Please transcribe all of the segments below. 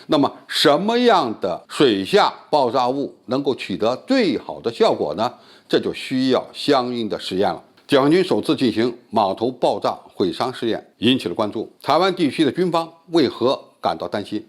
那么，什么样的水下爆炸物能够取得最好的效果呢？这就需要相应的实验了。解放军首次进行码头爆炸毁伤试验，引起了关注。台湾地区的军方为何感到担心？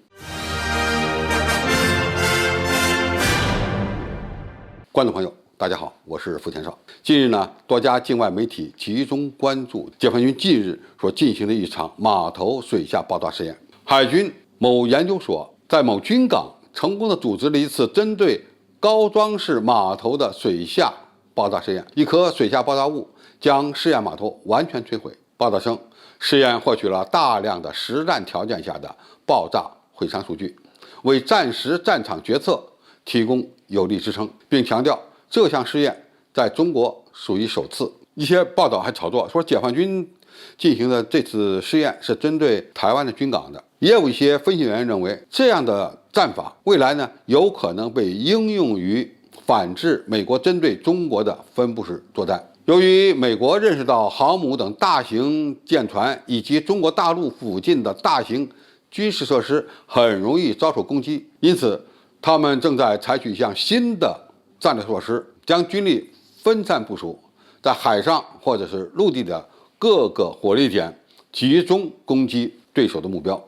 观众朋友，大家好，我是付天少。近日呢，多家境外媒体集中关注解放军近日所进行的一场码头水下爆炸试验。海军某研究所在某军港成功地组织了一次针对高装式码头的水下爆炸试验。一颗水下爆炸物将试验码头完全摧毁。报道称，试验获取了大量的实战条件下的爆炸毁伤数据，为战时战场决策提供有力支撑，并强调这项试验在中国属于首次。一些报道还炒作说，解放军进行的这次试验是针对台湾的军港的。也有一些分析员认为，这样的战法未来呢有可能被应用于反制美国针对中国的分布式作战。由于美国认识到航母等大型舰船以及中国大陆附近的大型军事设施很容易遭受攻击，因此他们正在采取一项新的战略措施，将军力分散部署在海上或者是陆地的各个火力点，集中攻击对手的目标，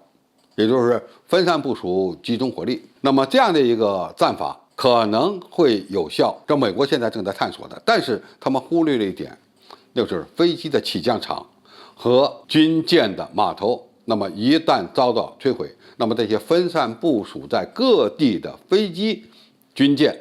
也就是分散部署、集中火力。那么这样的一个战法可能会有效，这美国现在正在探索的。但是他们忽略了一点，就是飞机的起降场和军舰的码头。那么一旦遭到摧毁，那么这些分散部署在各地的飞机、军舰，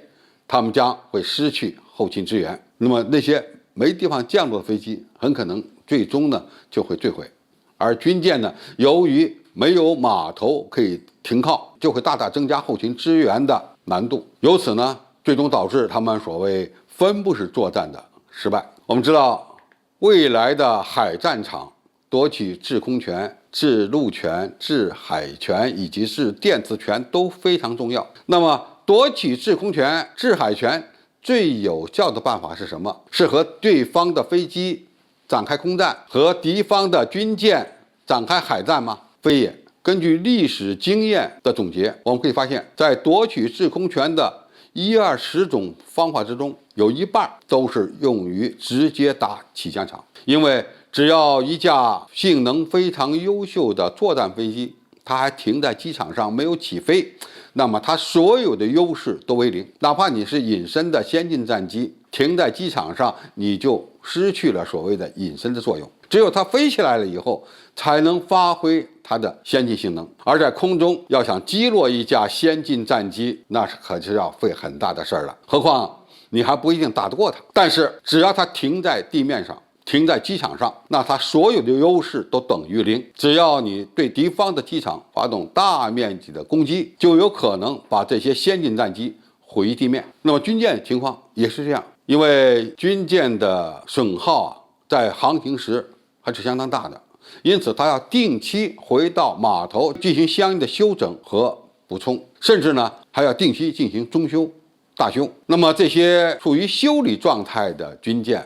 他们将会失去后勤支援。那么那些没地方降落的飞机，很可能最终呢就会坠毁。而军舰呢，由于没有码头可以停靠，就会大大增加后勤支援的难度，由此呢，最终导致他们所谓分布式作战的失败。我们知道，未来的海战场夺取制空权、制陆权、制海权以及制电磁权都非常重要。那么，夺取制空权、制海权最有效的办法是什么？是和对方的飞机展开空战，和敌方的军舰展开海战吗？非也。根据历史经验的总结，我们可以发现，在夺取制空权的10-20种方法之中，有一半都是用于直接打起降场。因为只要一架性能非常优秀的作战飞机，它还停在机场上没有起飞，那么它所有的优势都为零。哪怕你是隐身的先进战机，停在机场上，你就失去了所谓的隐身的作用。只有它飞起来了以后，才能发挥它的先进性能。而在空中要想击落一架先进战机，那可是要费很大的事儿了。何况你还不一定打得过它。但是只要它停在地面上，停在机场上，那它所有的优势都等于零。只要你对敌方的机场发动大面积的攻击，就有可能把这些先进战机毁于地面。那么军舰情况也是这样，因为军舰的损耗在航行时还是相当大的，因此它要定期回到码头进行相应的修整和补充，甚至呢还要定期进行中修、大修。那么这些处于修理状态的军舰，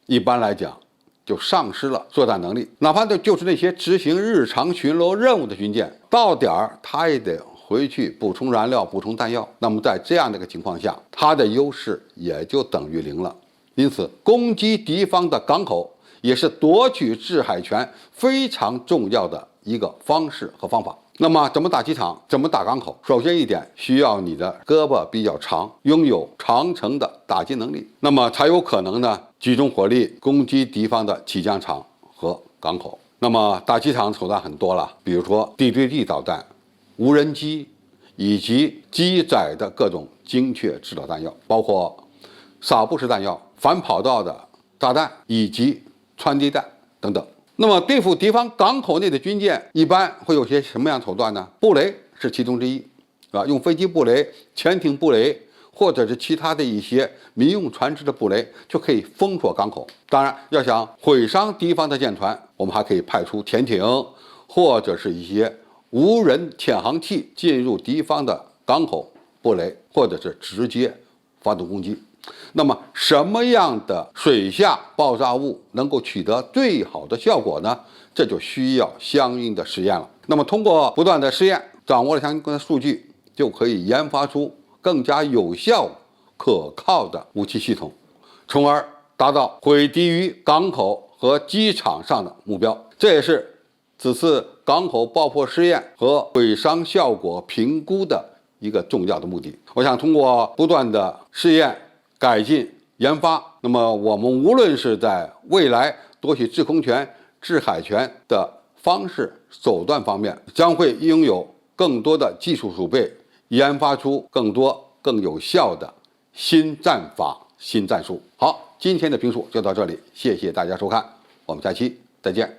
一般来讲就丧失了作战能力。哪怕就是那些执行日常巡逻任务的军舰，到点儿它也得回去补充燃料、补充弹药。那么在这样的一个情况下，它的优势也就等于零了。因此，攻击敌方的港口也是夺取制海权非常重要的一个方式和方法。那么怎么打机场，怎么打港口？首先一点，需要你的胳膊比较长，拥有长程的打击能力，那么才有可能呢集中火力攻击敌方的起降场和港口。那么打机场手段很多了，比如说地对地导弹、无人机以及机载的各种精确制导弹药，包括撒布式弹药、反跑道的炸弹以及穿地弹等等。那么对付敌方港口内的军舰，一般会有些什么样手段呢？布雷是其中之一，用飞机布雷、潜艇布雷，或者是其他的一些民用船只的布雷，就可以封锁港口。当然，要想毁伤敌方的舰船，我们还可以派出潜艇或者是一些无人潜航器进入敌方的港口布雷，或者是直接发动攻击。那么什么样的水下爆炸物能够取得最好的效果呢？这就需要相应的实验了。那么通过不断的实验，掌握了相关的数据，就可以研发出更加有效、可靠的武器系统，从而达到毁敌于港口和机场上的目标。这也是此次港口爆破试验和毁伤效果评估的一个重要的目的。我想通过不断的试验、改进、研发，那么我们无论是在未来夺取制空权、制海权的方式手段方面，将会拥有更多的技术储备，研发出更多更有效的新战法、新战术。好，今天的评述就到这里，谢谢大家收看，我们下期再见。